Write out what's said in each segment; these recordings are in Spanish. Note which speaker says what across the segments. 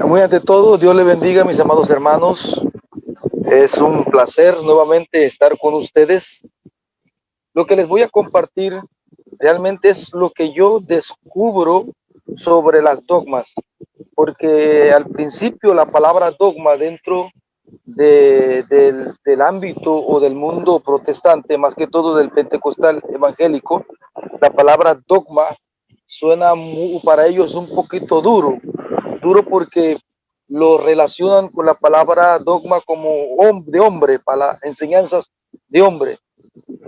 Speaker 1: Muy ante todo, Dios le bendiga, mis amados hermanos. Es un placer nuevamente estar con ustedes. Lo que les voy a compartir realmente es lo que yo descubro sobre las dogmas, porque al principio la palabra dogma dentro del ámbito o del mundo protestante, más que todo del pentecostal evangélico, la palabra dogma suena para ellos un poquito duro porque lo relacionan con la palabra dogma como de hombre, para enseñanzas de hombre.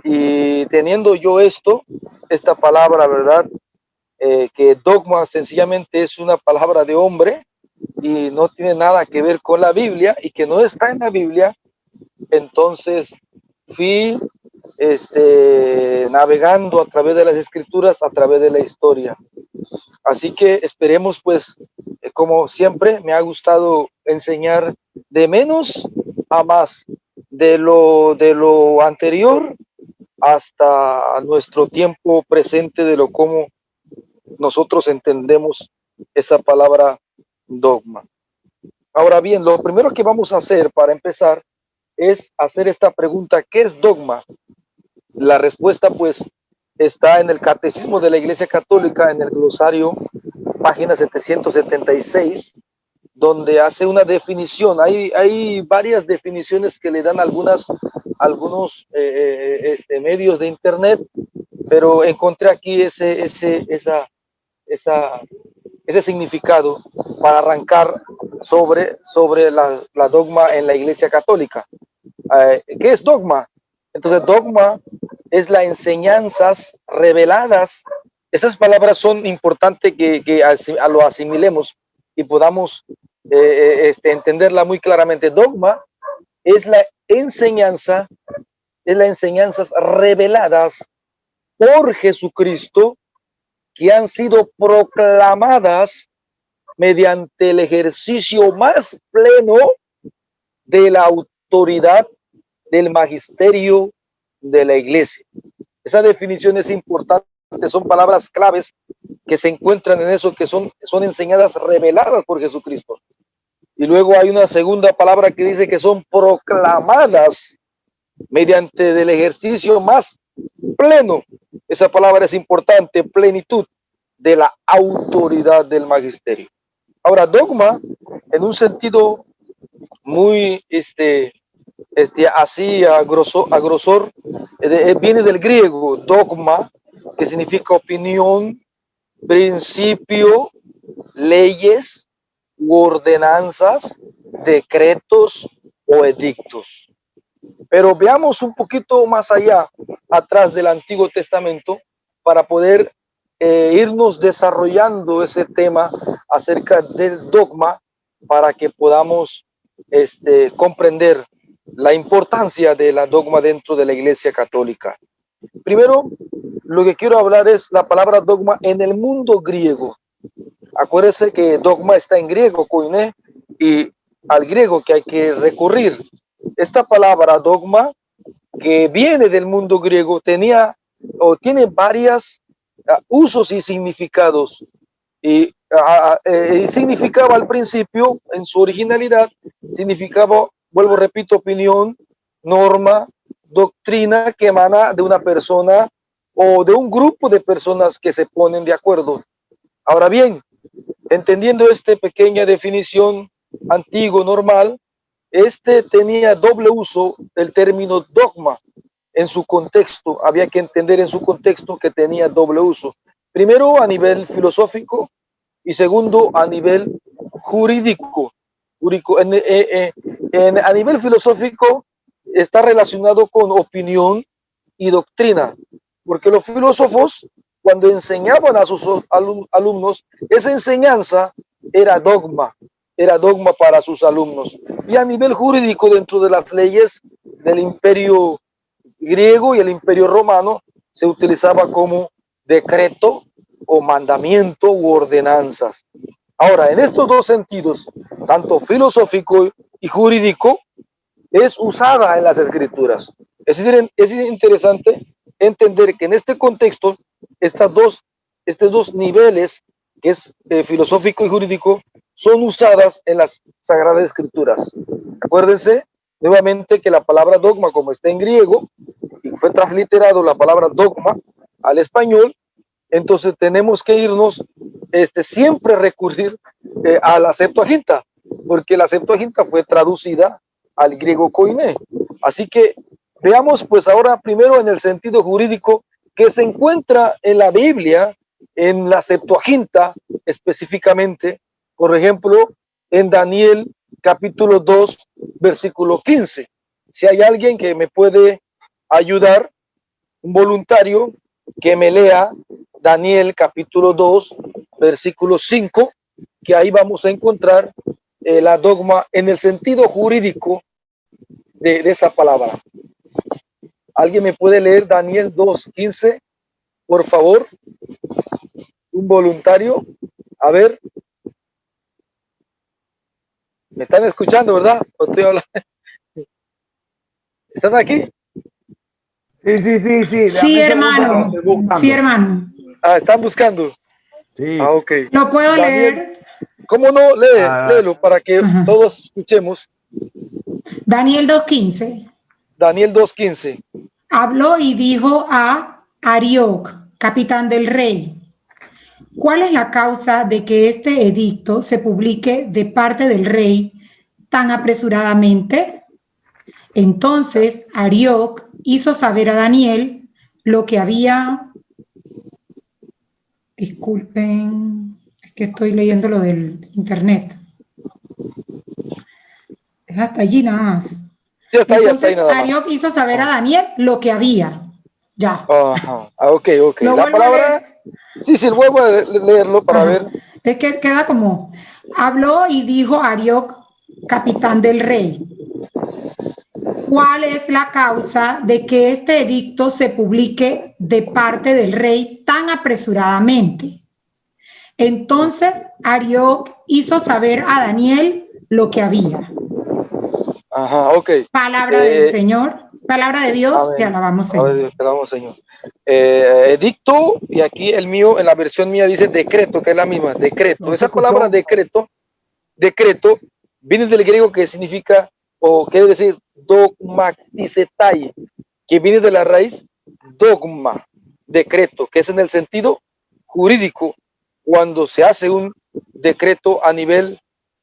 Speaker 1: Y teniendo yo esta palabra, ¿verdad? Que dogma sencillamente es una palabra de hombre y no tiene nada que ver con la Biblia y que no está en la Biblia, entonces fui navegando a través de las escrituras, a través de la historia. Así que esperemos, pues, como siempre, me ha gustado enseñar de menos a más, de lo anterior hasta nuestro tiempo presente, de lo como nosotros entendemos esa palabra dogma. Ahora bien, lo primero que vamos a hacer para empezar es hacer esta pregunta: ¿qué es dogma? La respuesta, pues, está en el Catecismo de la Iglesia Católica, en el glosario, página 776, donde hace una definición. Hay varias definiciones que le dan algunos medios de internet, pero encontré aquí esa, ese significado para arrancar sobre la dogma en la Iglesia Católica. ¿Qué es dogma? Entonces, dogma es las enseñanzas reveladas. Esas palabras son importantes que lo asimilemos y podamos entenderla muy claramente. Dogma es la enseñanza, es las enseñanzas reveladas por Jesucristo, que han sido proclamadas mediante el ejercicio más pleno de la autoridad del magisterio de la iglesia. Esa definición es importante, son palabras claves que se encuentran en eso, que son enseñadas reveladas por Jesucristo. Y luego hay una segunda palabra que dice que son proclamadas mediante el ejercicio más pleno. Esa palabra es importante, plenitud de la autoridad del magisterio. Ahora, dogma, en un sentido muy así a grosor, viene del griego dogma, que significa opinión, principio, leyes u ordenanzas, decretos o edictos. Pero veamos un poquito más allá, atrás del Antiguo Testamento, para poder irnos desarrollando ese tema acerca del dogma, para que podamos comprender la importancia de la dogma dentro de la Iglesia Católica. Primero, lo que quiero hablar es la palabra dogma en el mundo griego. Acuérdense que dogma está en griego, koiné, y al griego que hay que recurrir. Esta palabra dogma, que viene del mundo griego, tiene varios usos y significados. Y significaba al principio, en su originalidad, significaba, vuelvo, repito, opinión, norma, doctrina que emana de una persona o de un grupo de personas que se ponen de acuerdo. Ahora bien, entendiendo esta pequeña definición antiguo normal, tenía doble uso el término dogma en su contexto. Había que entender en su contexto que tenía doble uso. Primero, a nivel filosófico, y segundo, a nivel jurídico. A nivel filosófico está relacionado con opinión y doctrina, porque los filósofos, cuando enseñaban a sus alumnos, esa enseñanza era dogma para sus alumnos. Y a nivel jurídico, dentro de las leyes del imperio griego y el imperio romano, se utilizaba como decreto o mandamiento u ordenanzas. Ahora, en estos dos sentidos, tanto filosófico y jurídico, es usada en las escrituras. Es interesante entender que en este contexto, estos dos niveles, que es filosófico y jurídico, son usadas en las Sagradas Escrituras. Acuérdense nuevamente que la palabra dogma, como está en griego, y fue transliterado la palabra dogma al español, entonces tenemos que irnos, siempre recurrir a la Septuaginta, porque la Septuaginta fue traducida al griego koiné. Así que veamos pues ahora primero en el sentido jurídico que se encuentra en la Biblia, en la Septuaginta específicamente, por ejemplo, en Daniel capítulo 2, versículo 15. Si hay alguien que me puede ayudar, un voluntario que me lea Daniel capítulo 2, versículo 5, que ahí vamos a encontrar la dogma en el sentido jurídico de esa palabra. ¿Alguien me puede leer Daniel 2:15, por favor? Un voluntario. A ver. ¿Me están escuchando, verdad? ¿O estoy hablando? ¿Están aquí?
Speaker 2: Sí.
Speaker 3: Sí, hermano. Sí, hermano.
Speaker 1: Ah, están buscando.
Speaker 2: Sí.
Speaker 1: Ah, ok.
Speaker 3: ¿Lo puedo
Speaker 1: Daniel,
Speaker 3: leer?
Speaker 1: ¿cómo no? Léelo para que
Speaker 3: Ajá.
Speaker 1: todos escuchemos.
Speaker 3: Daniel 2:15.
Speaker 1: Daniel 2:15.
Speaker 3: Habló y dijo a Arioc, capitán del rey: ¿cuál es la causa de que este edicto se publique de parte del rey tan apresuradamente? Entonces Arioc hizo saber a Daniel lo que había... Disculpen, es que estoy leyendo lo del internet. Es hasta allí nada más.
Speaker 1: Ya está ahí
Speaker 3: Entonces
Speaker 1: nada más.
Speaker 3: Arioc hizo saber a Daniel lo que había. Ya.
Speaker 1: Ajá. Ok.
Speaker 3: Lo
Speaker 1: La
Speaker 3: vuelvo a
Speaker 1: palabra,
Speaker 3: leer.
Speaker 1: sí, vuelvo a leerlo para ver.
Speaker 3: Es que queda como, habló y dijo Arioc, capitán del rey: ¿cuál es la causa de que este edicto se publique de parte del rey tan apresuradamente? Entonces Arioc hizo saber a Daniel lo que había.
Speaker 1: Ajá, ok.
Speaker 3: Palabra del Señor, palabra de Dios,
Speaker 1: Amén.
Speaker 3: te alabamos, Señor.
Speaker 1: Te alabamos, Señor. Edicto, y aquí el mío, en la versión mía dice decreto, que es la misma, decreto.
Speaker 2: No se
Speaker 1: Esa palabra
Speaker 2: escuchó.
Speaker 1: decreto, viene del griego que significa, o quiere decir dogmatizetai, que viene de la raíz dogma, decreto, que es en el sentido jurídico, cuando se hace un decreto a nivel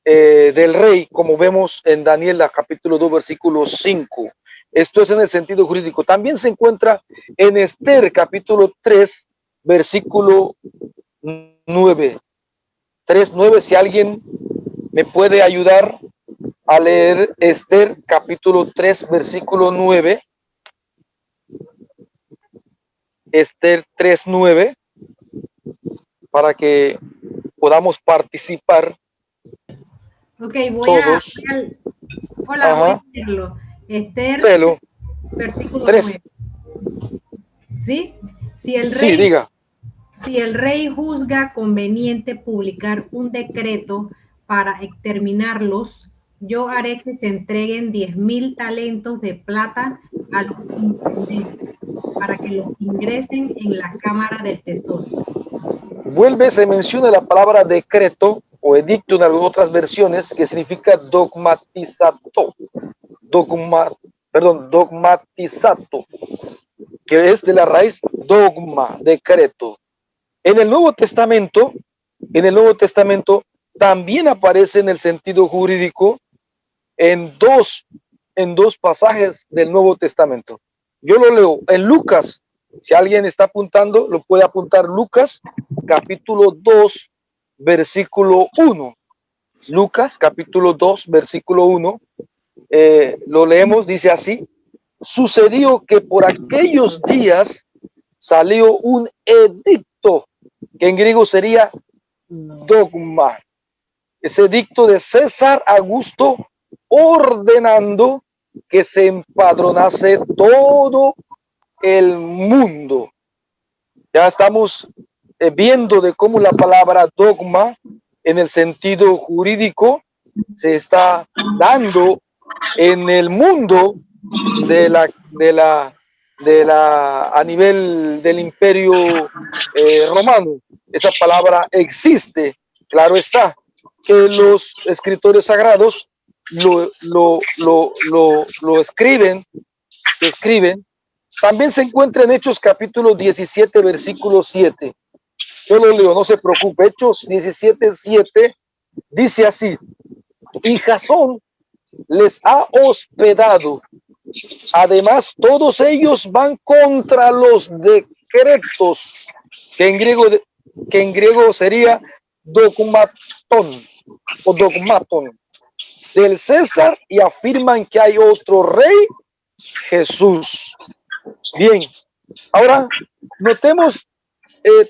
Speaker 1: del rey, como vemos en Daniel capítulo 2, versículo 5. Esto es en el sentido jurídico. También se encuentra en Esther capítulo 3, versículo 9. 3:9, si alguien me puede ayudar a leer Esther capítulo 3, versículo 9. Esther 3:9, para que podamos participar.
Speaker 4: Ok,
Speaker 1: todos.
Speaker 4: Hola, voy a leerlo. Esther,
Speaker 1: Léelo.
Speaker 4: versículo
Speaker 1: 3.
Speaker 4: 9. ¿Sí? Si el
Speaker 1: Sí,
Speaker 4: rey,
Speaker 1: diga.
Speaker 4: si el rey juzga conveniente publicar un decreto para exterminarlos, yo haré que se entreguen 10,000 talentos de plata a los intendentes para que los ingresen en la cámara del tesoro.
Speaker 1: Se menciona la palabra decreto o edicto en algunas otras versiones, que significa dogmatizato. Dogmatizato, que es de la raíz dogma, decreto. En el Nuevo Testamento también aparece en el sentido jurídico en dos pasajes del Nuevo Testamento. Yo lo leo en Lucas. Si alguien está apuntando, lo puede apuntar. Lucas capítulo 2, versículo 1. Lucas capítulo 2, versículo 1. Lo leemos, dice así: sucedió que por aquellos días salió un edicto, que en griego sería dogma. Ese edicto de César Augusto, ordenando que se empadronase todo el mundo. Ya estamos viendo de cómo la palabra dogma en el sentido jurídico se está dando en el mundo a nivel del imperio romano. Esa palabra existe, claro está, que los escritores sagrados lo escriben, también se encuentra en Hechos capítulo 17, versículo 7. Yo lo leo, no se preocupe. Hechos 17, 7 dice así: y Jasón les ha hospedado. Además, todos ellos van contra los decretos, que en griego sería dogmatón o dogmaton del César, y afirman que hay otro rey, Jesús. Bien, ahora notemos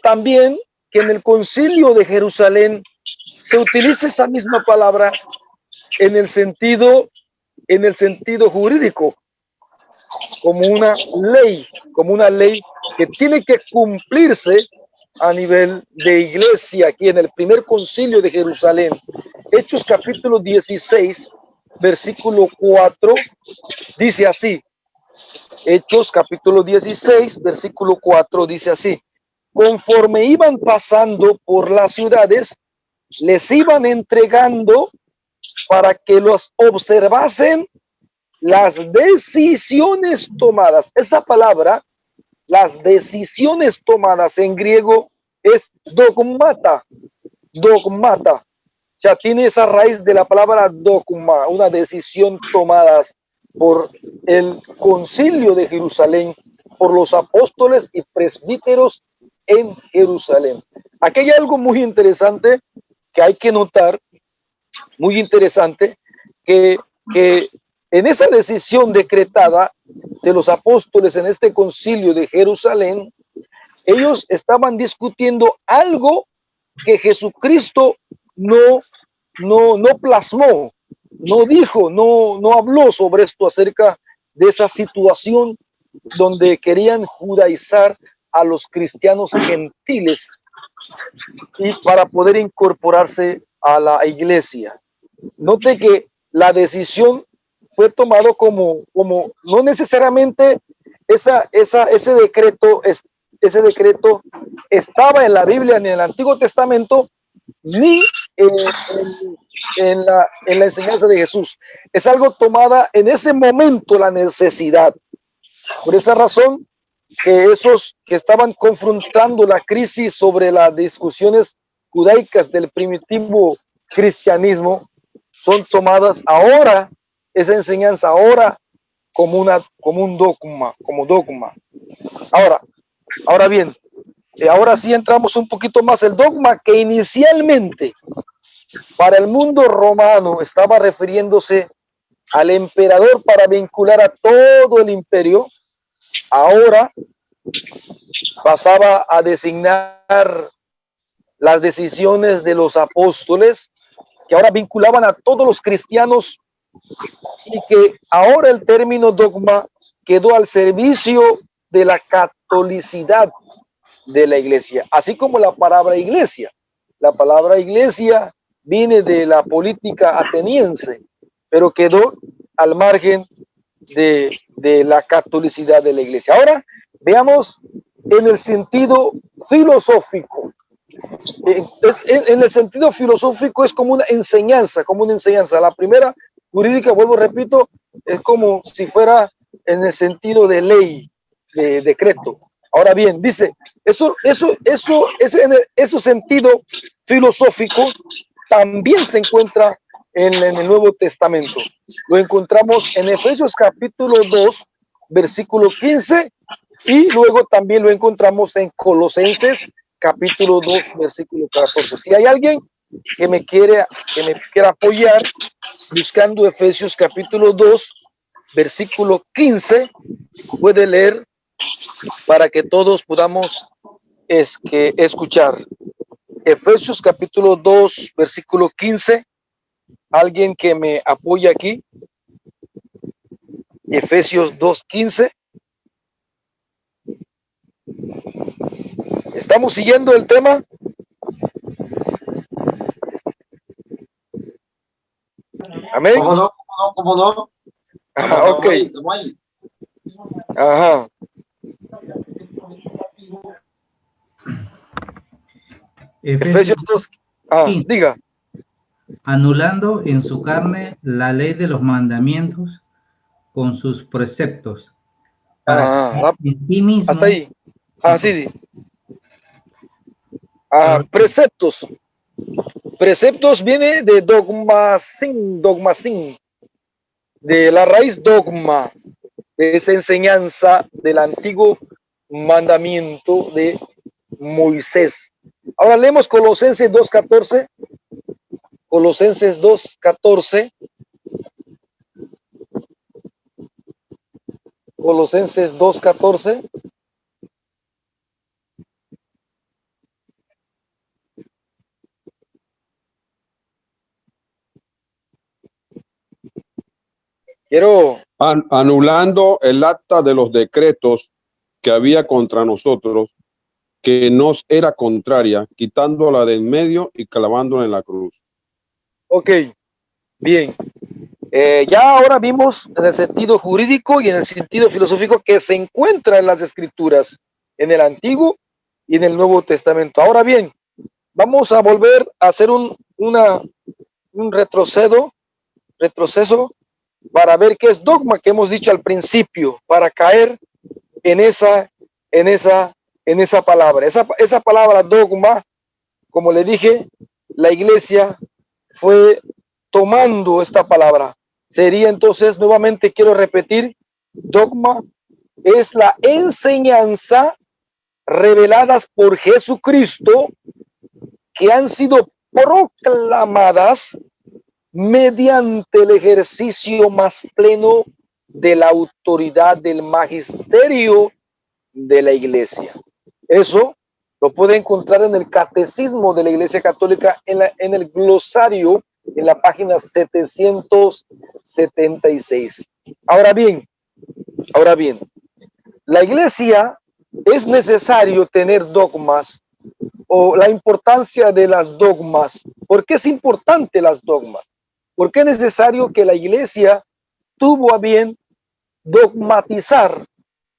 Speaker 1: también que en el Concilio de Jerusalén se utiliza esa misma palabra en el sentido jurídico, como una ley que tiene que cumplirse a nivel de iglesia. Aquí en el primer Concilio de Jerusalén, Hechos capítulo 16, versículo 4, dice así. Hechos capítulo 16, versículo 4 dice así: conforme iban pasando por las ciudades, les iban entregando para que los observasen las decisiones tomadas. Esa palabra, las decisiones tomadas, en griego es dogmata. O sea, tiene esa raíz de la palabra dogma, una decisión tomada por el Concilio de Jerusalén, por los apóstoles y presbíteros en Jerusalén. Aquí hay algo muy interesante que hay que notar, muy interesante, que en esa decisión decretada de los apóstoles en este Concilio de Jerusalén, ellos estaban discutiendo algo que Jesucristo no plasmó, no dijo, no habló sobre esto, acerca de esa situación donde querían judaizar a los cristianos gentiles y para poder incorporarse a la iglesia. Note que la decisión fue tomado como no necesariamente ese decreto estaba en la Biblia ni en el Antiguo Testamento, ni en la enseñanza de Jesús. Es algo tomada en ese momento, la necesidad. Por esa razón que esos que estaban confrontando la crisis sobre las discusiones judaicas del primitivo cristianismo son tomadas ahora, esa enseñanza ahora, como un dogma, como dogma. Ahora bien, ahora sí entramos un poquito más. El dogma que inicialmente para el mundo romano estaba refiriéndose al emperador para vincular a todo el imperio, ahora pasaba a designar las decisiones de los apóstoles, que ahora vinculaban a todos los cristianos, y que ahora el término dogma quedó al servicio de la catolicidad de la iglesia, así como la palabra iglesia. La palabra iglesia viene de la política ateniense, pero quedó al margen de la catolicidad de la iglesia. Ahora veamos en el sentido filosófico. En el sentido filosófico es como una enseñanza, La primera jurídica, vuelvo, repito, es como si fuera en el sentido de ley, de decreto. Ahora bien, dice, ese sentido filosófico también se encuentra en el Nuevo Testamento. Lo encontramos en Efesios capítulo 2, versículo 15, y luego también lo encontramos en Colosenses capítulo 2, versículo 14. Si hay alguien que me quiera apoyar buscando Efesios capítulo 2, versículo 15, puede leer para que todos podamos escuchar. Efesios capítulo 2, versículo 15. Alguien que me apoya aquí. Efesios 2:15. ¿Estamos siguiendo el tema? Amén.
Speaker 5: ¿Cómo no?
Speaker 1: Ajá, ok. Ajá. Efesios 2. Diga.
Speaker 5: anulando en su carne la ley de los mandamientos con sus preceptos, para
Speaker 1: Ah,
Speaker 5: que en sí mismo,
Speaker 1: hasta ahí. Ah, sí. Ah, preceptos. Preceptos viene de dogmasin, de la raíz dogma, de esa enseñanza del antiguo mandamiento de Moisés. Ahora leemos Colosenses 2:14. Colosenses 2:14. Colosenses 2:14. Quiero,
Speaker 6: Anulando el acta de los decretos que había contra nosotros, que nos era contraria, quitándola de en medio y clavándola en la cruz.
Speaker 1: ok, bien. Ya ahora vimos en el sentido jurídico y en el sentido filosófico que se encuentra en las escrituras, en el Antiguo y en el Nuevo Testamento. Ahora bien, vamos a volver a hacer un retroceso para ver qué es dogma que hemos dicho al principio, para caer en esa palabra. Esa palabra dogma, como le dije, la iglesia fue tomando esta palabra. Sería entonces, nuevamente quiero repetir, dogma es la enseñanza reveladas por Jesucristo que han sido proclamadas mediante el ejercicio más pleno de la autoridad del magisterio de la iglesia. Eso lo puede encontrar en el catecismo de la Iglesia Católica, en el glosario, en la página 776. Ahora bien, la iglesia es necesario tener dogmas, o la importancia de las dogmas. ¿Por qué es importante las dogmas? ¿Por qué es necesario que la iglesia tuvo a bien dogmatizar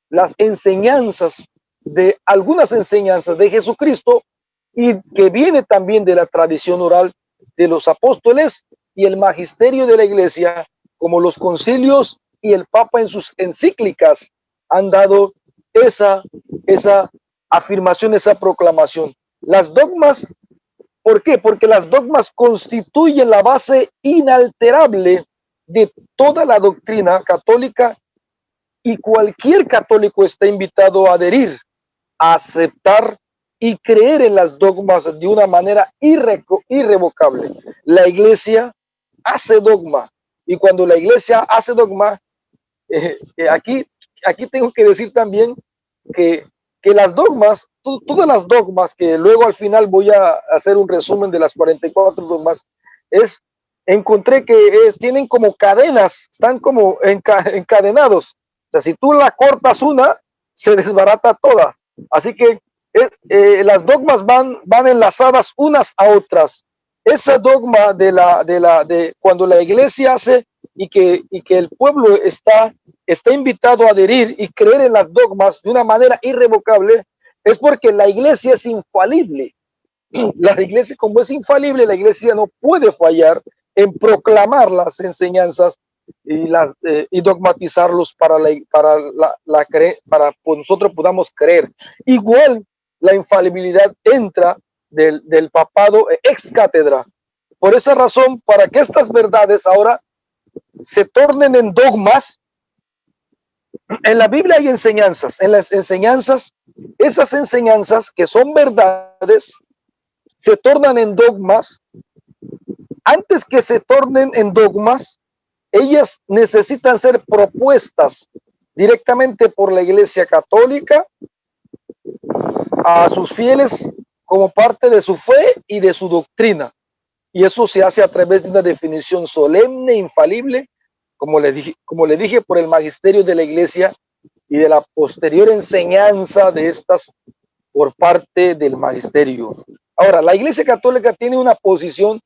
Speaker 1: las enseñanzas de algunas enseñanzas de Jesucristo y que viene también de la tradición oral de los apóstoles y el magisterio de la iglesia, como los concilios y el Papa en sus encíclicas han dado esa afirmación, esa proclamación? Las dogmas, ¿por qué? Porque las dogmas constituyen la base inalterable de toda la doctrina católica y cualquier católico está invitado a adherir, a aceptar y creer en las dogmas de una manera irrevocable. La iglesia hace dogma, y cuando la iglesia hace dogma, aquí tengo que decir también que las dogmas, todas las dogmas, que luego al final voy a hacer un resumen de las 44 dogmas, encontré que tienen como cadenas, están como encadenados. O sea, si tú la cortas una, se desbarata toda. Así que las dogmas van enlazadas unas a otras. Esa dogma de cuando la iglesia hace y que el pueblo está invitado a adherir y creer en las dogmas de una manera irrevocable, es porque la iglesia es infalible. La iglesia, como es infalible, la iglesia no puede fallar en proclamar las enseñanzas y dogmatizarlos para nosotros podamos creer. Igual la infalibilidad entra del papado ex cátedra. Por esa razón, para que estas verdades ahora se tornen en dogmas, en la Biblia hay enseñanzas. En las enseñanzas, esas enseñanzas que son verdades, se tornan en dogmas. Antes que se tornen en dogmas, ellas necesitan ser propuestas directamente por la Iglesia Católica a sus fieles como parte de su fe y de su doctrina. Y eso se hace a través de una definición solemne, infalible, como le dije, por el magisterio de la Iglesia y de la posterior enseñanza de estas por parte del magisterio. Ahora, la Iglesia Católica tiene una posición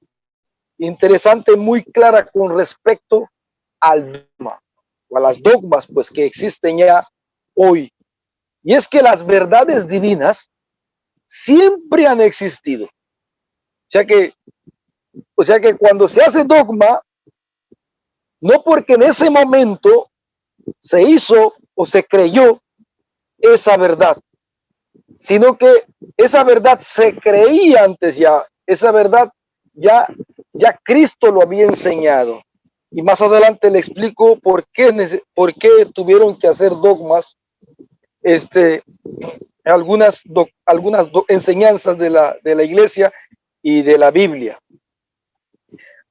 Speaker 1: interesante, muy clara con respecto al dogma, o a las dogmas pues que existen ya hoy. Y es que las verdades divinas siempre han existido. O sea que O sea que cuando se hace dogma, no porque en ese momento se hizo o se creyó esa verdad, sino que esa verdad se creía antes ya, esa verdad ya Cristo lo había enseñado. Y más adelante le explico por qué tuvieron que hacer dogmas, algunas enseñanzas de la iglesia y de la Biblia.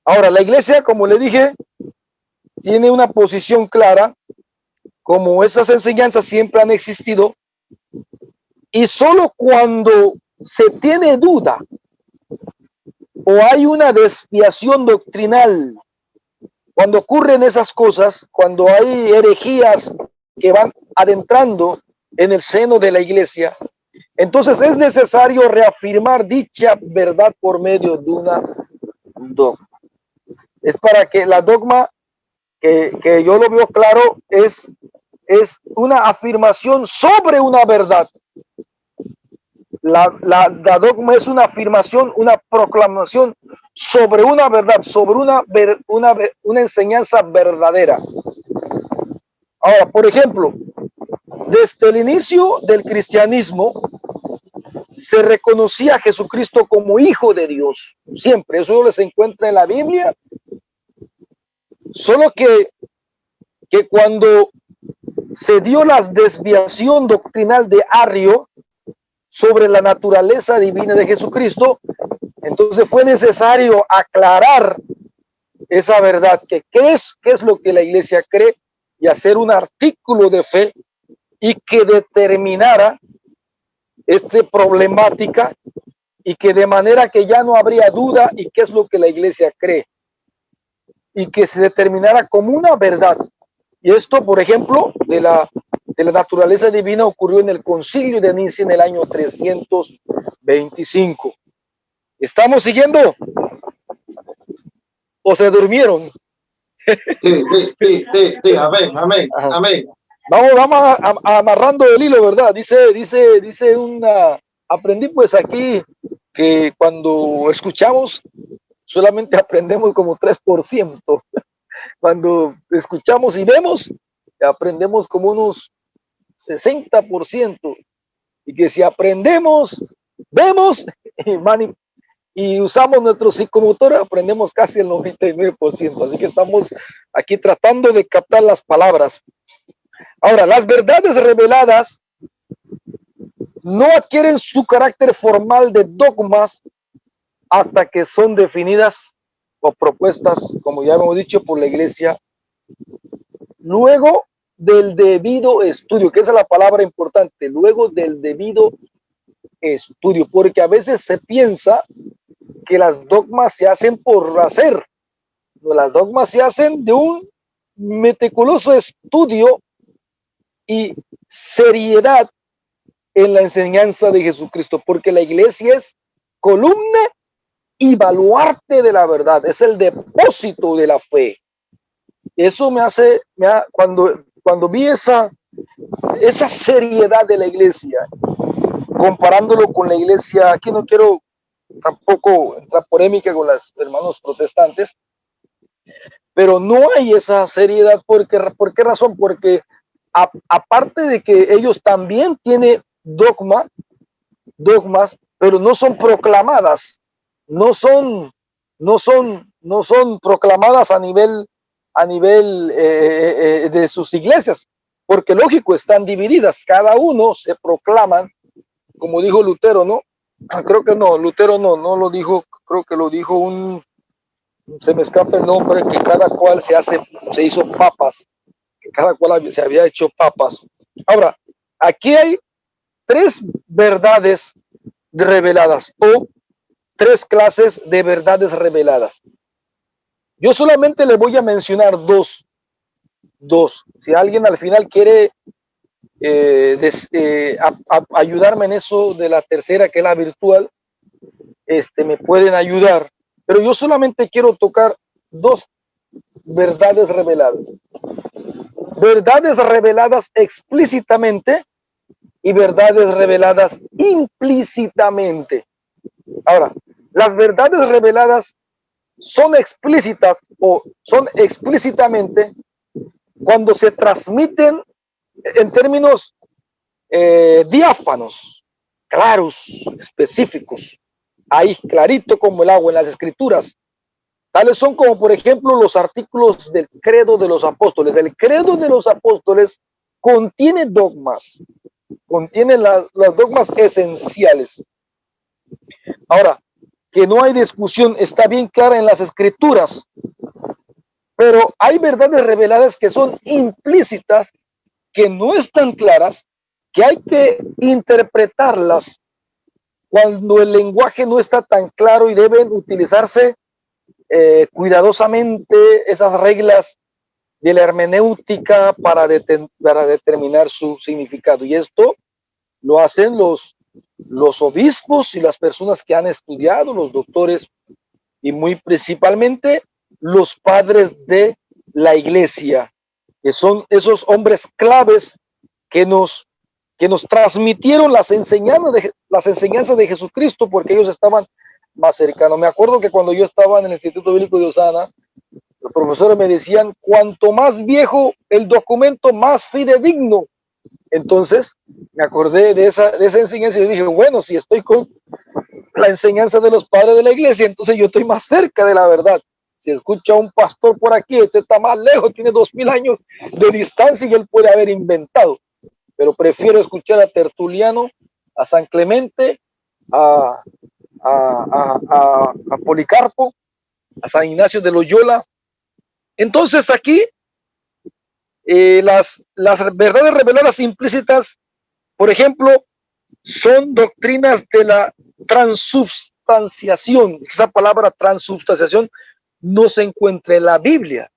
Speaker 1: Ahora, la iglesia, como le dije, tiene una posición clara, como esas enseñanzas siempre han existido, y solo cuando se tiene duda o hay una desviación doctrinal, cuando ocurren esas cosas, cuando hay herejías que van adentrando en el seno de la iglesia, entonces es necesario reafirmar dicha verdad por medio de una dogma. Es para que la dogma, que yo lo veo claro, es una afirmación sobre una verdad. La dogma es una afirmación, una proclamación sobre una verdad, sobre una enseñanza verdadera. Ahora, por ejemplo, desde el inicio del cristianismo se reconocía a Jesucristo como Hijo de Dios. Siempre, eso se encuentra en la Biblia. Solo que cuando se dio la desviación doctrinal de Arrio sobre la naturaleza divina de Jesucristo, entonces fue necesario aclarar esa verdad, qué es lo que la iglesia cree, y hacer un artículo de fe y que determinara esta problemática, y que de manera que ya no habría duda y qué es lo que la iglesia cree, y que se determinara como una verdad. Y esto, por ejemplo, de la naturaleza divina ocurrió en el Concilio de Nicea en el año 325. ¿Estamos siguiendo? ¿O se durmieron?
Speaker 7: Sí, amén.
Speaker 1: Vamos amarrando el hilo, ¿verdad? Dice aprendí pues aquí que cuando escuchamos solamente aprendemos como 3%. Cuando escuchamos y vemos, aprendemos como unos 60%. Y que si aprendemos, vemos y usamos nuestro psicomotor, aprendemos casi el 99%. Así que estamos aquí tratando de captar las palabras. Ahora, las verdades reveladas no adquieren su carácter formal de dogmas hasta que son definidas o propuestas, como ya hemos dicho, por la iglesia, luego del debido estudio, que esa es la palabra importante, luego del debido estudio, porque a veces se piensa que las dogmas se hacen por hacer. No, las dogmas se hacen de un meticuloso estudio y seriedad en la enseñanza de Jesucristo, porque la iglesia es columna y baluarte de la verdad, es el depósito de la fe. Eso cuando vi esa seriedad de la iglesia, comparándolo con la iglesia, aquí no quiero tampoco entrar polémica con los hermanos protestantes, pero no hay esa seriedad. ¿Por qué razón? Porque aparte de que ellos también tienen dogmas, pero no son proclamadas, no son proclamadas a nivel de sus iglesias, porque lógico, están divididas, cada uno se proclaman, como dijo Lutero, ¿no? Creo que no, Lutero no lo dijo, creo que lo dijo se me escapa el nombre, que cada cual se hizo papas, que cada cual se había hecho papas. Ahora, aquí hay 3 verdades reveladas, o 3 clases de verdades reveladas. Yo solamente le voy a mencionar dos. Si alguien al final quiere ayudarme en eso de la tercera, que es la virtual, me pueden ayudar. Pero yo solamente quiero tocar 2 verdades reveladas. Verdades reveladas explícitamente y verdades reveladas implícitamente. Ahora, las verdades reveladas son explícitas o son explícitamente cuando se transmiten en términos diáfanos, claros, específicos, ahí clarito como el agua en las escrituras. Tales son como, por ejemplo, los artículos del credo de los apóstoles. El credo de los apóstoles contiene dogmas, contiene las dogmas esenciales. Ahora, que no hay discusión, está bien clara en las escrituras, pero hay verdades reveladas que son implícitas, que no están claras, que hay que interpretarlas cuando el lenguaje no está tan claro y deben utilizarse cuidadosamente esas reglas de la hermenéutica para determinar su significado. Y esto lo hacen los obispos y las personas que han estudiado, los doctores, y muy principalmente los padres de la iglesia, que son esos hombres claves que nos transmitieron las enseñanzas de Jesucristo, porque ellos estaban más cercanos. Me acuerdo que cuando yo estaba en el Instituto Bíblico de Osana, los profesores me decían, cuanto más viejo el documento, más fidedigno. Entonces me acordé de esa enseñanza y dije, bueno, si estoy con la enseñanza de los padres de la iglesia, entonces yo estoy más cerca de la verdad. Si escucha a un pastor por aquí, este está más lejos, tiene 2000 años de distancia y él puede haber inventado. Pero prefiero escuchar a Tertuliano, a San Clemente, a Policarpo, a San Ignacio de Loyola. Entonces aquí las verdades reveladas implícitas, por ejemplo, son doctrinas de la transubstanciación. Esa palabra transubstanciación no se encuentra en la Biblia,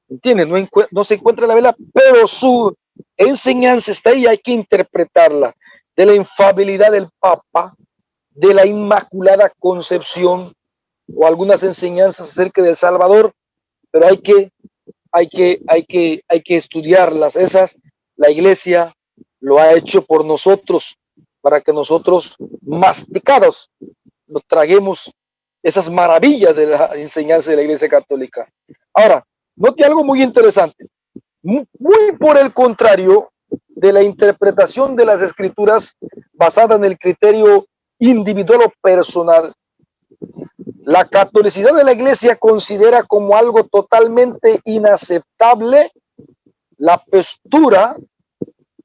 Speaker 1: ¿entiendes? No se encuentra en la Biblia, pero su enseñanza está ahí, hay que interpretarla. De la infalibilidad del Papa, de la Inmaculada Concepción, o algunas enseñanzas acerca del Salvador, pero hay que estudiarlas. Esas la iglesia lo ha hecho por nosotros, para que nosotros masticados nos traguemos esas maravillas de la enseñanza de la Iglesia Católica. Ahora, note algo muy interesante. Muy por el contrario de la interpretación de las escrituras basada en el criterio individual o personal, la catolicidad de la Iglesia considera como algo totalmente inaceptable la postura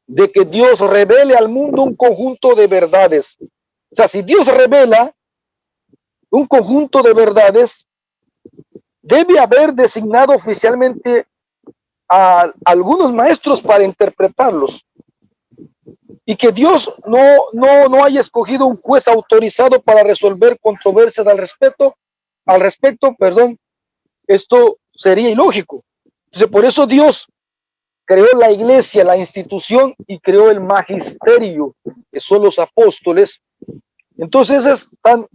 Speaker 1: de que Dios revele al mundo un conjunto de verdades. O sea, si Dios revela un conjunto de verdades, debe haber designado oficialmente a algunos maestros para interpretarlos, y que Dios no haya escogido un juez autorizado para resolver controversias al respecto, esto sería ilógico. Entonces, por eso Dios creó la iglesia, la institución, y creó el magisterio, que son los apóstoles. Entonces es tan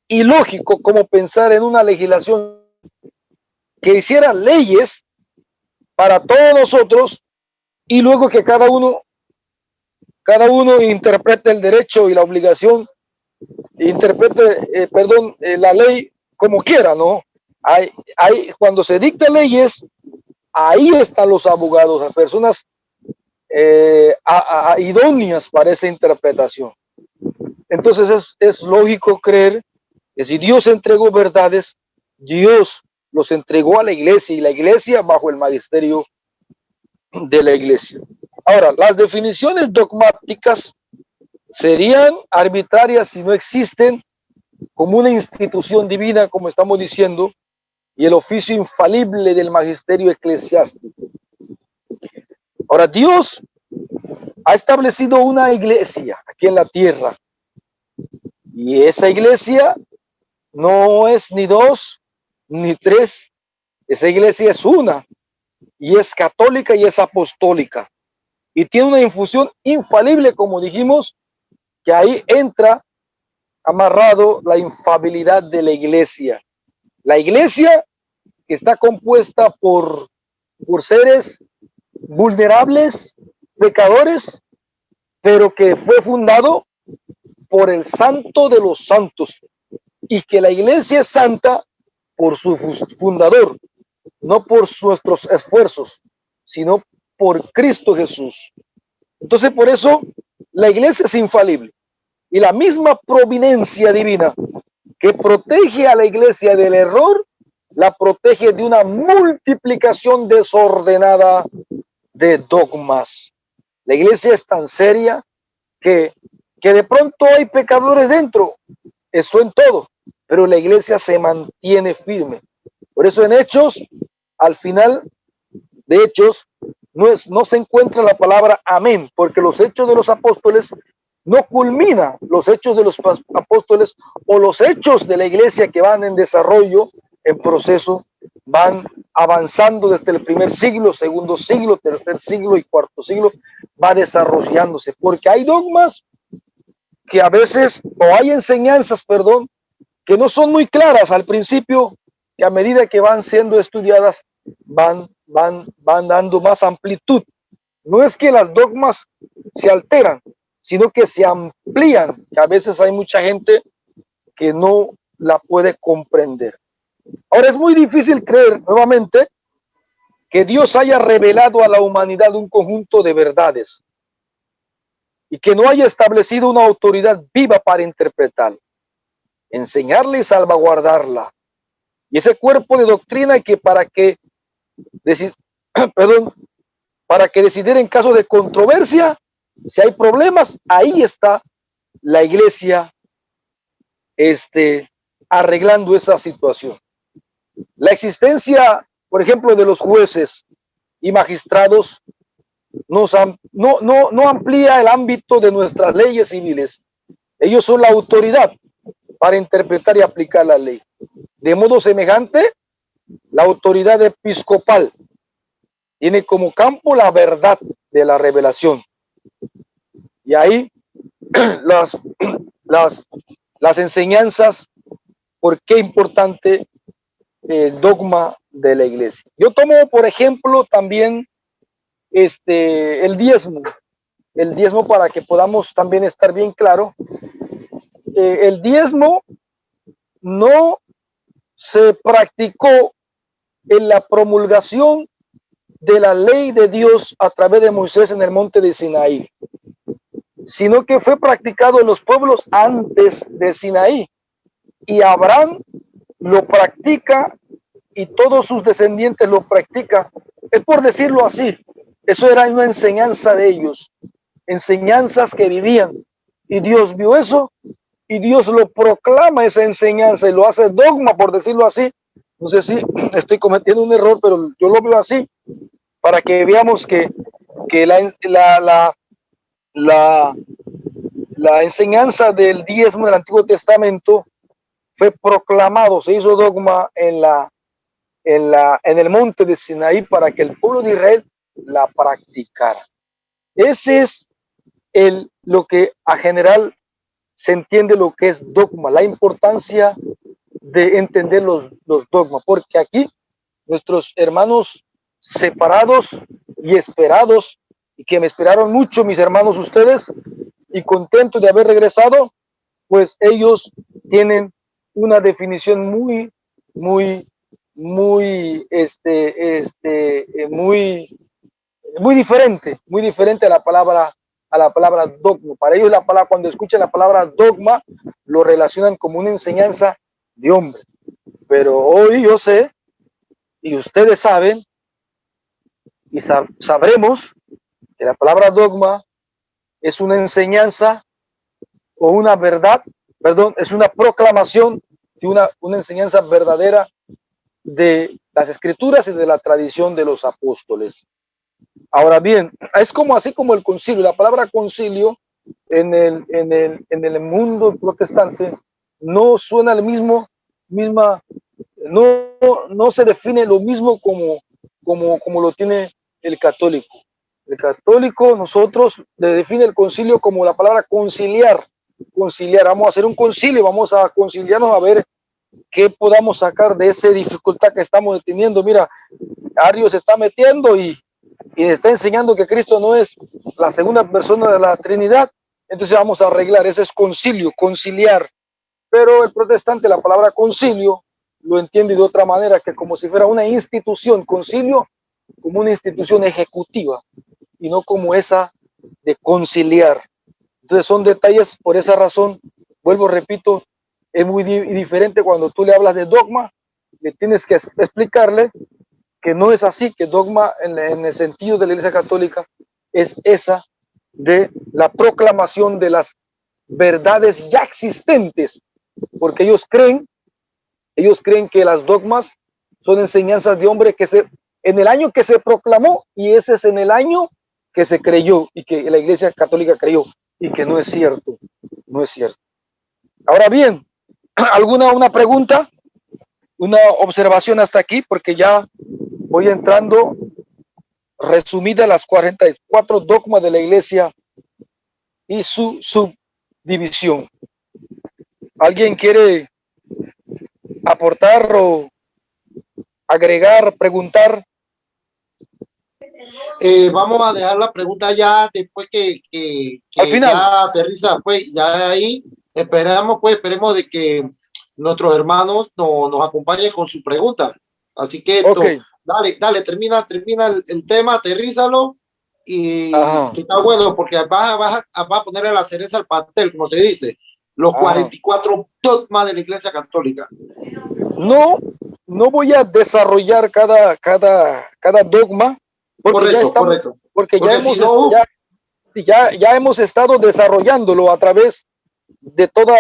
Speaker 1: ilógico como pensar en una legislación que hiciera leyes para todos nosotros y luego que cada uno interprete el derecho y la obligación, interprete, la ley como quiera, ¿no? Cuando se dicta leyes, ahí están los abogados, las personas idóneas para esa interpretación. Entonces es lógico creer que si Dios entregó verdades, Dios los entregó a la iglesia, y la iglesia bajo el magisterio de la iglesia. Ahora, las definiciones dogmáticas serían arbitrarias si no existen como una institución divina, como estamos diciendo, y el oficio infalible del magisterio eclesiástico. Ahora, Dios ha establecido una iglesia aquí en la tierra, y esa iglesia no es ni dos ni tres, esa iglesia es una, y es católica y es apostólica, y tiene una infusión infalible, como dijimos, que ahí entra amarrado la infalibilidad de la iglesia. La iglesia que está compuesta por seres vulnerables, pecadores, pero que fue fundado por el Santo de los Santos, y que la iglesia es santa por su fundador, no por nuestros esfuerzos, sino por Cristo Jesús. Entonces, por eso la iglesia es infalible. Y la misma providencia divina que protege a la iglesia del error, la protege de una multiplicación desordenada de dogmas. La iglesia es tan seria que de pronto hay pecadores dentro. Eso en todo. Pero la iglesia se mantiene firme. Por eso en Hechos, al final de Hechos, no se encuentra la palabra amén, porque los hechos de los apóstoles no culminan los hechos de los apóstoles o los hechos de la iglesia que van en desarrollo, en proceso, van avanzando desde el primer siglo, segundo siglo, tercer siglo y cuarto siglo, va desarrollándose, porque hay dogmas que a veces, o hay enseñanzas, perdón, que no son muy claras al principio, que a medida que van siendo estudiadas, van dando más amplitud. No es que las dogmas se alteran, sino que se amplían, que a veces hay mucha gente que no la puede comprender. Ahora es muy difícil creer nuevamente que Dios haya revelado a la humanidad un conjunto de verdades y que no haya establecido una autoridad viva para interpretarla, enseñarla y salvaguardarla. Y ese cuerpo de doctrina que para que decidir en caso de controversia, si hay problemas, ahí está la iglesia arreglando esa situación. La existencia, por ejemplo, de los jueces y magistrados no amplía el ámbito de nuestras leyes civiles. Ellos son la autoridad para interpretar y aplicar la ley. De modo semejante, la autoridad episcopal tiene como campo la verdad de la revelación. Y ahí las enseñanzas, ¿por qué importante el dogma de la iglesia? Yo tomo, por ejemplo, también el diezmo. El diezmo, para que podamos también estar bien claro. El diezmo no se practicó en la promulgación de la ley de Dios a través de Moisés en el monte de Sinaí, sino que fue practicado en los pueblos antes de Sinaí. Y Abraham lo practica y todos sus descendientes lo practican. Es por decirlo así. Eso era una enseñanza de ellos, enseñanzas que vivían. Y Dios vio eso y Dios lo proclama, esa enseñanza, y lo hace dogma, por decirlo así. No sé si estoy cometiendo un error, pero yo lo veo así, para que veamos que la enseñanza del diezmo del Antiguo Testamento fue proclamado, se hizo dogma en el monte de Sinaí para que el pueblo de Israel la practicara. Ese es lo que a general se entiende lo que es dogma, la importancia de entender los dogmas, porque aquí nuestros hermanos separados y esperados, y que me esperaron mucho, mis hermanos ustedes, y contentos de haber regresado, pues ellos tienen una definición muy diferente a la palabra dogma. Para ellos cuando escuchan la palabra dogma, lo relacionan como una enseñanza de hombre. Pero hoy yo sé, y ustedes saben, y sabremos que la palabra dogma es una enseñanza o una verdad, es una proclamación de una enseñanza verdadera de las escrituras y de la tradición de los apóstoles. Ahora bien, es así como el concilio. La palabra concilio en el mundo protestante no suena no se define lo mismo como lo tiene el católico. El católico, nosotros le define el concilio como la palabra conciliar. Vamos a hacer un concilio, vamos a conciliarnos a ver qué podamos sacar de esa dificultad que estamos teniendo. Mira, Ario se está metiendo y está enseñando que Cristo no es la segunda persona de la Trinidad. Entonces vamos a arreglar, ese es concilio, conciliar. Pero el protestante, la palabra concilio lo entiende de otra manera, que como si fuera una institución, concilio como una institución ejecutiva y no como esa de conciliar. Entonces son detalles, por esa razón, vuelvo, repito, es muy diferente cuando tú le hablas de dogma, le tienes que explicarle que no es así, que dogma en el sentido de la Iglesia Católica es esa de la proclamación de las verdades ya existentes, porque ellos creen que las dogmas son enseñanzas de hombre en el año que se proclamó, y ese es en el año que se creyó y que la Iglesia Católica creyó, y que no es cierto, no es cierto. Ahora bien, una pregunta, una observación hasta aquí, porque ya voy entrando resumida las 44 dogmas de la Iglesia y su subdivisión. ¿Alguien quiere aportar o agregar, preguntar?
Speaker 7: Vamos a dejar la pregunta ya después que
Speaker 1: al final
Speaker 7: ya aterriza, pues ya de ahí esperemos de que nuestros hermanos nos acompañen con su pregunta. Así que
Speaker 1: okay.
Speaker 7: Dale, termina el tema, aterrízalo y
Speaker 1: Ajá.
Speaker 7: que está bueno porque vas a ponerle la cereza al pastel, como se dice, los 44 dogmas de la Iglesia Católica.
Speaker 1: No voy a desarrollar cada dogma, porque
Speaker 7: correcto.
Speaker 1: Porque
Speaker 7: ya
Speaker 1: ya hemos estado desarrollándolo a través de toda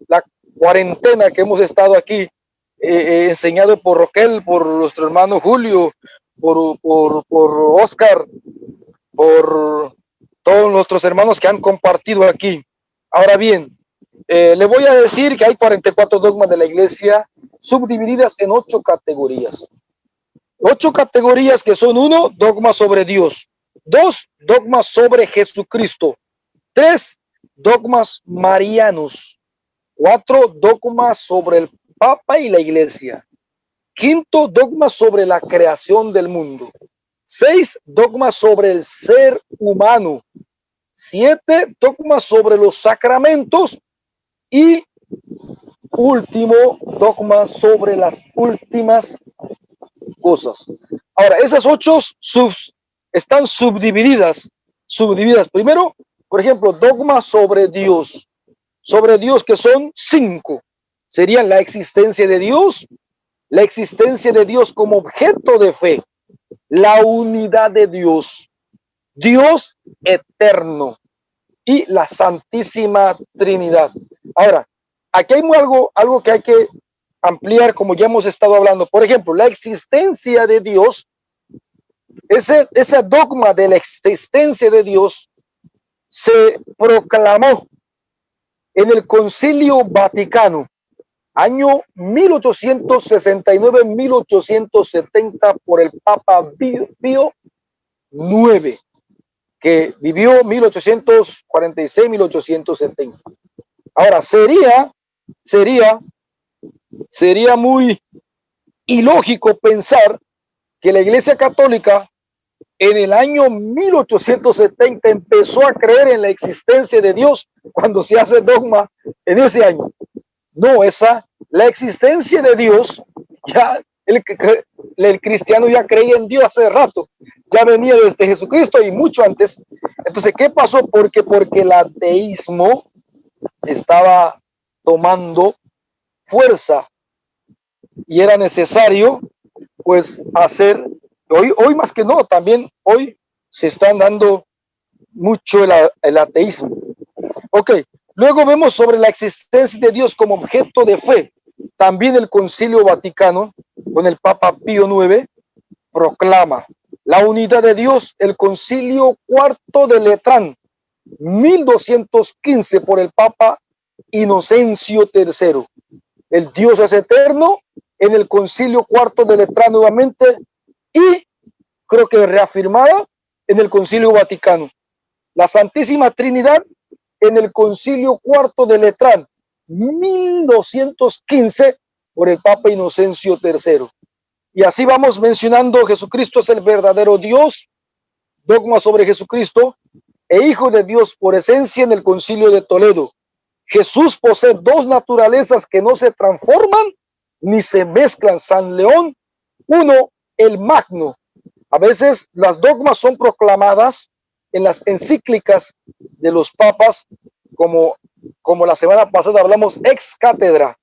Speaker 1: la cuarentena que hemos estado aquí, enseñado por Roquel, por nuestro hermano Julio, por Oscar, por todos nuestros hermanos que han compartido aquí. Ahora bien, le voy a decir que hay 44 dogmas de la Iglesia subdivididas en 8 categorías. 8 categorías que son: 1, dogmas sobre Dios; 2, dogmas sobre Jesucristo; 3, dogmas marianos; 4, dogmas sobre el Papa y la Iglesia; 5, dogmas sobre la creación del mundo; 6, dogmas sobre el ser humano; 7, dogmas sobre los sacramentos; y último, dogmas sobre las últimas cosas. Ahora, esas 8 están subdivididas. Primero, por ejemplo, dogmas sobre Dios, que son 5. Serían la existencia de Dios como objeto de fe, la unidad de Dios, Dios eterno y la Santísima Trinidad. Ahora, aquí hay algo que hay que ampliar, como ya hemos estado hablando. Por ejemplo, la existencia de Dios, ese dogma de la existencia de Dios se proclamó en el Concilio Vaticano, año 1869-1870, por el Papa Pío IX, que vivió 1846-1870. Ahora, sería muy ilógico pensar que la Iglesia Católica en el año 1870 empezó a creer en la existencia de Dios cuando se hace dogma en ese año. No, la existencia de Dios, ya el cristiano ya creía en Dios hace rato, ya venía desde Jesucristo y mucho antes. Entonces, ¿qué pasó? Porque el ateísmo estaba tomando fuerza y era necesario pues hacer, hoy más que no, también hoy se están dando mucho el ateísmo. Ok, luego vemos sobre la existencia de Dios como objeto de fe. También el Concilio Vaticano, con el Papa Pío IX, proclama la unidad de Dios. El Concilio Cuarto de Letrán, 1215, por el Papa Inocencio III. El Dios es eterno, en el Concilio Cuarto de Letrán nuevamente, y creo que reafirmada en el Concilio Vaticano. La Santísima Trinidad en el Concilio Cuarto de Letrán, 1215, por el Papa Inocencio III. Y así vamos mencionando: Jesucristo es el verdadero Dios, dogma sobre Jesucristo, e Hijo de Dios por esencia, en el Concilio de Toledo. Jesús posee 2 naturalezas que no se transforman ni se mezclan. San León I el Magno. A veces las dogmas son proclamadas en las encíclicas de los papas, como la semana pasada hablamos ex cátedra,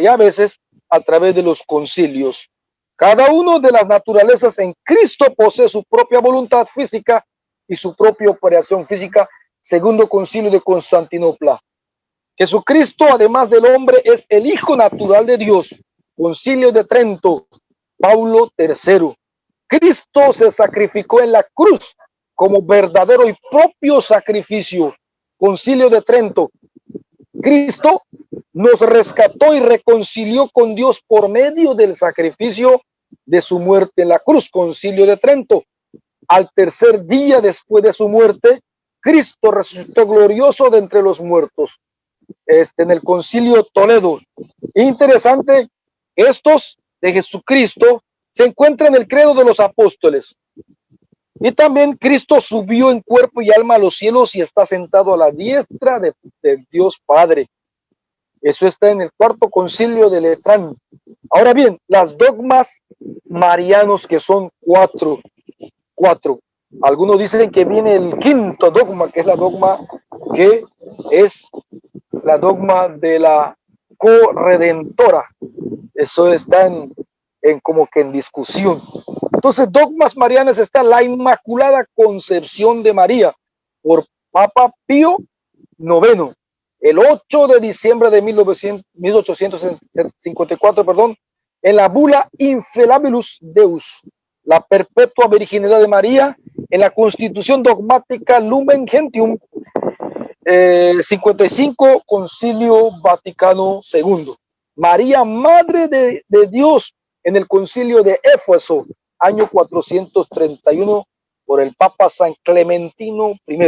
Speaker 1: y a veces a través de los concilios. Cada uno de las naturalezas en Cristo posee su propia voluntad física y su propia operación física, segundo concilio de Constantinopla. Jesucristo, además del hombre, es el Hijo natural de Dios, concilio de Trento, Paulo III. Cristo se sacrificó en la cruz como verdadero y propio sacrificio, concilio de Trento. Cristo nos rescató y reconcilió con Dios por medio del sacrificio de su muerte en la cruz, concilio de Trento. Al tercer día después de su muerte, Cristo resucitó glorioso de entre los muertos. En el concilio Toledo. Interesante, estos de Jesucristo se encuentran en el credo de los apóstoles. Y también Cristo subió en cuerpo y alma a los cielos y está sentado a la diestra de Dios Padre. Eso está en el cuarto concilio de Letrán. Ahora bien, las dogmas marianos, que son cuatro. Algunos dicen que viene el quinto dogma, que es la dogma que es la dogma de la corredentora. Eso está en como que en discusión. Entonces, dogmas marianas está la Inmaculada Concepción de María por Papa Pío IX, el 8 de diciembre de 1854, en la bula Infelabulus Deus, la perpetua virginidad de María, en la Constitución Dogmática Lumen Gentium, 55, Concilio Vaticano II. María, Madre de Dios, en el Concilio de Éfeso, año 431, por el Papa San Clementino I.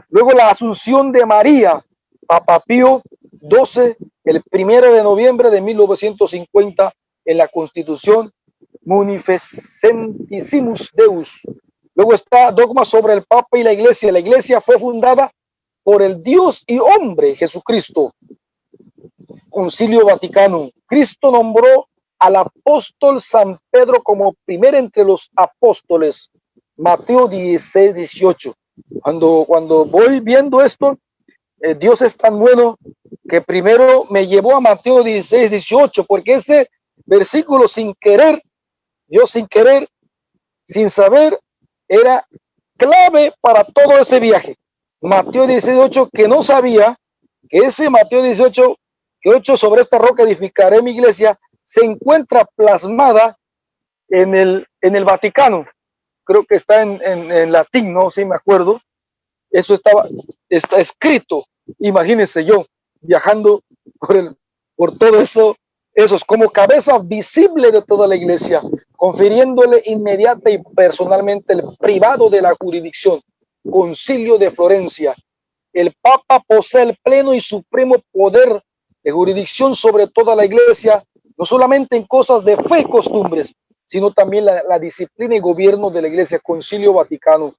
Speaker 1: Luego la Asunción de María, Papa Pío XII, el 1 de noviembre de 1950, en la Constitución Munificentissimus Deus. Luego está dogma sobre el Papa y la Iglesia. La Iglesia fue fundada por el Dios y hombre Jesucristo. Concilio Vaticano. Cristo nombró al apóstol San Pedro como primero entre los apóstoles. Mateo 16, 18. Cuando voy viendo esto, Dios es tan bueno que primero me llevó a Mateo 16, 18, porque ese versículo sin querer, Dios sin querer, sin saber, era clave para todo ese viaje. Mateo 18, que no sabía que ese Mateo 18, que 8 sobre esta roca edificaré mi iglesia, se encuentra plasmada en el Vaticano. Creo que está en latín, no sé, me acuerdo. Eso está escrito. Imagínense yo viajando por todo eso, esos como cabeza visible de toda la iglesia, confiriéndole inmediata y personalmente el privado de la jurisdicción. Concilio de Florencia. El Papa posee el pleno y supremo poder de jurisdicción sobre toda la iglesia, no solamente en cosas de fe y costumbres, sino también la disciplina y gobierno de la iglesia. Concilio Vaticano.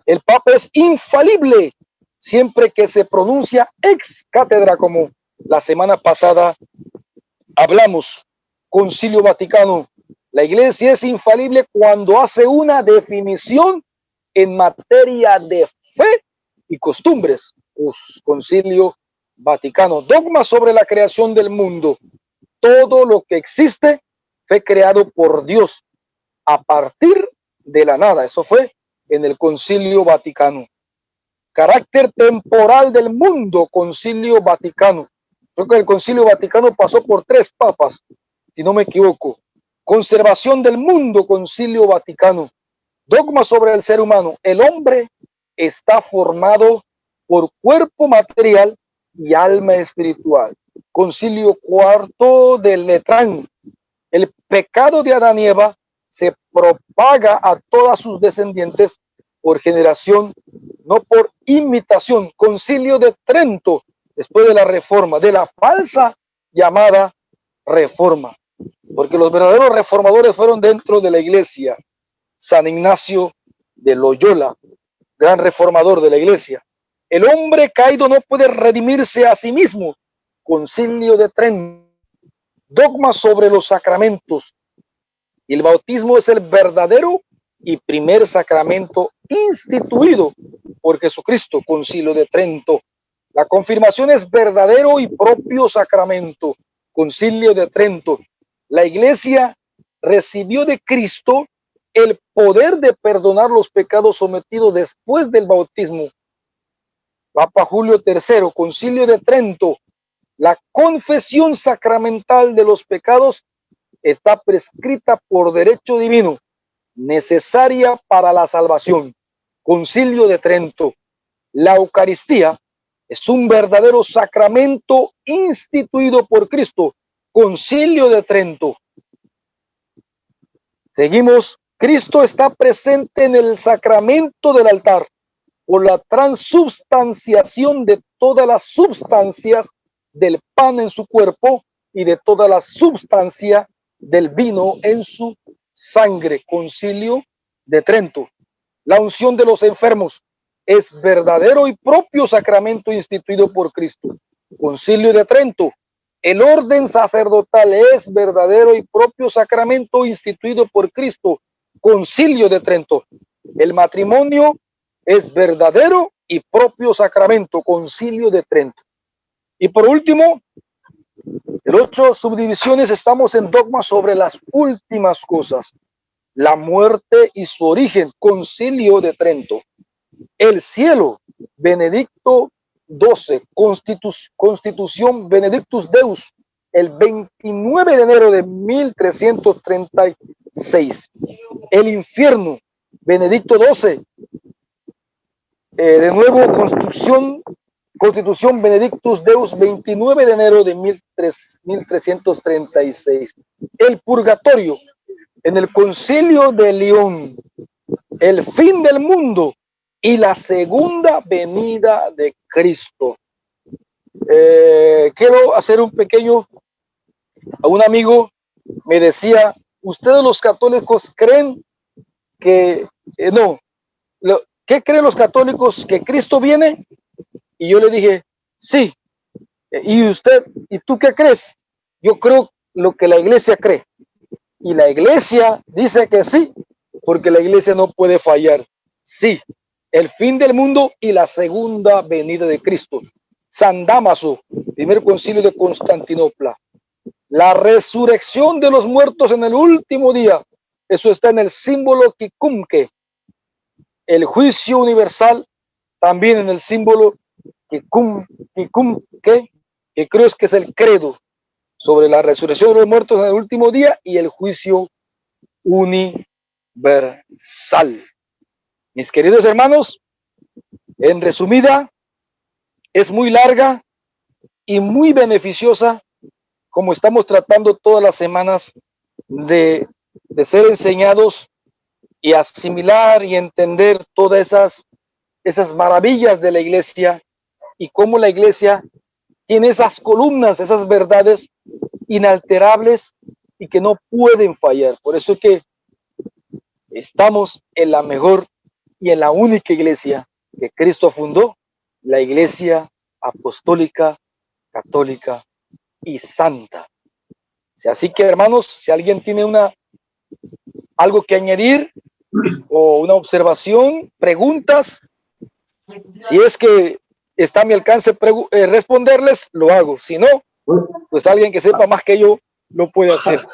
Speaker 1: El Papa es infalible siempre que se pronuncia ex cátedra, como la semana pasada hablamos. Concilio Vaticano. La iglesia es infalible cuando hace una definición en materia de fe y costumbres. Concilio Vaticano. Dogma sobre la creación del mundo. Todo lo que existe fue creado por Dios a partir de la nada. Eso fue en el Concilio Vaticano. Carácter temporal del mundo, Concilio Vaticano. Creo que el Concilio Vaticano pasó por 3 papas, si no me equivoco. Conservación del mundo, Concilio Vaticano. Dogma sobre el ser humano. El hombre está formado por cuerpo material y alma espiritual. Concilio cuarto de Letrán. El pecado de Adán y Eva se propaga a todas sus descendientes por generación, no por imitación. Concilio de Trento, después de la reforma, de la falsa llamada reforma, porque los verdaderos reformadores fueron dentro de la iglesia. San Ignacio de Loyola, gran reformador de la iglesia. El hombre caído no puede redimirse a sí mismo. Concilio de Trento. Dogma sobre los sacramentos. El bautismo es el verdadero y primer sacramento instituido por Jesucristo, Concilio de Trento. La confirmación es verdadero y propio sacramento, Concilio de Trento. La Iglesia recibió de Cristo el poder de perdonar los pecados sometidos después del bautismo. Papa Julio III, Concilio de Trento. La confesión sacramental de los pecados está prescrita por derecho divino, necesaria para la salvación. Concilio de Trento. La Eucaristía es un verdadero sacramento instituido por Cristo. Concilio de Trento. Seguimos. Cristo está presente en el sacramento del altar por la transubstanciación de todas las substancias del pan en su cuerpo y de toda la substancia del vino en su sangre. Concilio de Trento. La unción de los enfermos es verdadero y propio sacramento instituido por Cristo. Concilio de Trento. El orden sacerdotal es verdadero y propio sacramento instituido por Cristo. Concilio de Trento. El matrimonio es verdadero y propio sacramento. Concilio de Trento. Y por último, en 8 subdivisiones estamos en dogma sobre las últimas cosas. La muerte y su origen. Concilio de Trento. El cielo. Benedicto XII. Constitución Benedictus Deus. El 29 de enero de 1336. El infierno. Benedicto XII. De nuevo, Constitución Benedictus Deus, 29 de enero de 1336. El purgatorio. En el Concilio de León. El fin del mundo y la segunda venida de Cristo. Quiero hacer un pequeño. A un amigo me decía, ustedes los católicos creen que no. ¿Qué creen los católicos? ¿Que Cristo viene? Y yo le dije, sí. ¿Y usted? ¿Y tú qué crees? Yo creo lo que la iglesia cree. Y la iglesia dice que sí, porque la iglesia no puede fallar. Sí, el fin del mundo y la segunda venida de Cristo. San Dámaso, primer concilio de Constantinopla. La resurrección de los muertos en el último día. Eso está en el símbolo Quicumque. El juicio universal también en el símbolo Quicumque, que creo que es el credo sobre la resurrección de los muertos en el último día y el juicio universal. Mis queridos hermanos, en resumida, es muy larga y muy beneficiosa, como estamos tratando todas las semanas de ser enseñados y asimilar y entender todas esas maravillas de la iglesia y cómo la iglesia tiene esas columnas, esas verdades inalterables y que no pueden fallar. Por eso es que estamos en la mejor y en la única iglesia que Cristo fundó, la iglesia apostólica, católica y santa. Así que, hermanos, si alguien tiene algo que añadir o una observación, preguntas, si es que está a mi alcance responderles, lo hago. Si no, pues alguien que sepa más que yo lo puede hacer.